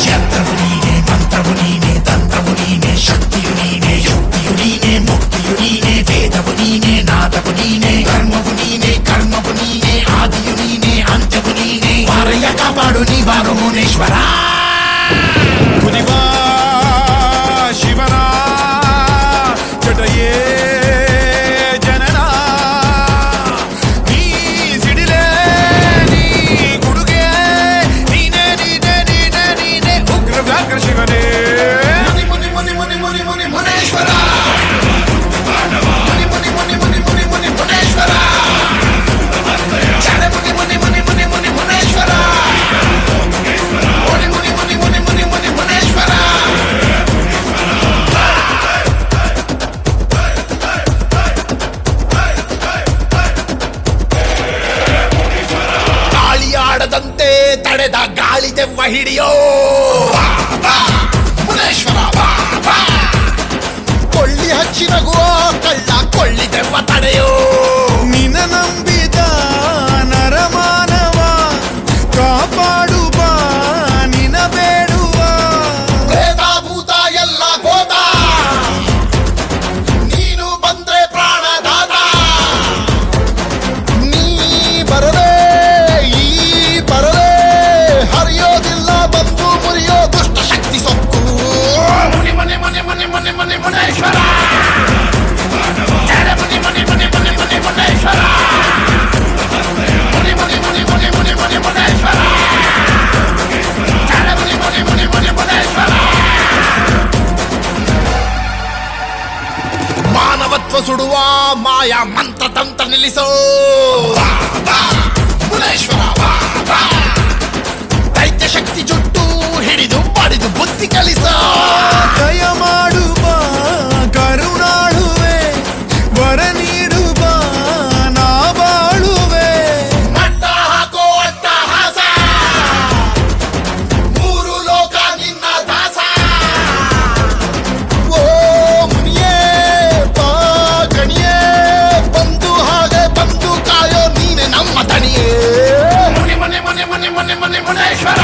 ಯಂತ್ರವು ನೀನೆ, ಮಂತ್ರವು ನೀನೆ, ತಂತ್ರವು ನೀನೆ, ಶಕ್ತಿಯು ನೀನೆ, ಯುಕ್ತಿಯು ನೀನೆ, ಮುಕ್ತಿಯು ನೀನೆ, ವೇದವು ನೀನೆ, ನಾದವು ನೀನೆ, ಧರ್ಮವು ನೀನೆ, ಕರ್ಮವು ನೀನೆ, ಆದಿಯು ನೀನೆ, ಅಂತ್ಯವು ನೀನೆ. ಮಾರಯ್ಯ ಕಾಪಾಡು ನೀ ಬಾರು ಮುನೇಶ್ವರ. ಕುದಿವಾ ಶಿವನ ಜಟಯೇ ಜನನ, ನೀ ಸಿಡಿಲೆ ನೀ ಗುಡುಗೆ, ನೀನೆ ನೀನೆ ನೀನೆ ನೀನೆ ಉಗ್ರ ವ್ಯಾಘ್ರ ಶಿವನೇ. ಮುನಿ ಮುನಿ ಮುನಿ ಮುನಿ ಮುನಿ ಮುನಿ ಮುನೇಶ್ವರ. ಮುನಿ ಮುನಿ ಮುನಿ ಮುನಿ ಮುನಿ ಮುನಿ ಮುನೇಶ್ವರ. ಚಡೆ ಮುನಿ ಮುನಿ ಮುನಿ ಮುನಿ ಮುನಿ ಮುನೇಶ್ವರ. ಮುನಿ ಮುನಿ ಮುನಿ ಮುನಿ ಮುನಿ ಮುನಿ ಮುನೇಶ್ವರ. ಗಾಳಿಯಾಡದಂತೆ ತಡೆದ ಗಾಳಿ ದೆವ್ವ ಹಿಡಿಯೋ ಮುನೇಶ್ವರ. ಕೊಳ್ಳಿ ಹಚ್ಚಿ ನಗುವ ಕಳ್ಳ ಕೊಳ್ಳಿ ದೆವ್ವ ತಡೆಯೋ. ನಿನ ನಂಬಿದ ನರಮಾನವ ಕಾಪಾಡುವ ನಿನ ಬೇಡುವ. ಪ್ರೇತ ಭೂತ ಎಲ್ಲ ಗೋತ, ನೀನು ಬಂದ್ರೆ ಪ್ರಾಣದಾತ. ನೀ ಬರದೆ ಈ ಬರದೆ ಹರಿಯೋದಿಲ್ಲ ಬಂದು ಮುರಿಯೋ ದುಷ್ಟ ಶಕ್ತಿ ಸೊಕ್ಕು. ಮುನಿ ಮನೆ ಮನೆ ಮನೆ ಮನೆ ಮನೆ ಮುನೇಶ್ವರ. ಜಡ ಮುನಿ ಮನೆ ಮನೆ ಮನೆ ಮನೆ ಮುನೇಶ್ವರ. ಮುನಿ ಮುನಿ ಮುನಿ ಮುನಿ ಮುನಿ ಮುನಿ ಮುನೇಶ್ವರ. ಜಡ ಮುನಿ ಮುನಿ ಮುನಿ ಮುನಿ ಮುನೇಶ್ವರ. ಮಾನವತ್ವ ಸುಡುವ ಮಾಯ ಮಂತ್ರ ತಂತ್ರ ನಿಲ್ಲಿಸೋ ಮುನೇಶ್ವರ. ದೈತ್ಯ ಶಕ್ತಿ ಜುಟ್ಟು ಹಿಡಿದು ಬಡಿದು ಬುದ್ಧಿ ಕಲಿಸೋ. ದಯ ಮಾಡುವ ಕರುಣಾಳುವೆ, ವರ ನೀಡುವ ನಾ ಬಾಳುವೆ. ಮಟ್ಟ ಹಾಕೋ ಅಟ್ಟಹಾಸ, ಮೂರು ಲೋಕ ನಿನ್ನ ದಾಸ. ಓ ಮುನಿಯೇ ಬಾ ಗಣಿಯೇ, ಬಂದು ಹಾಗೆ ಬಂದು ಕಾಯೋ ನೀನೆ ನಮ್ಮ ತಣಿಯೇ. ಮುನಿ ಮನೆ ಮನೆ ಮನೆ ಮನೆ ಮನೆ ಮುನೇಶ್ವರ.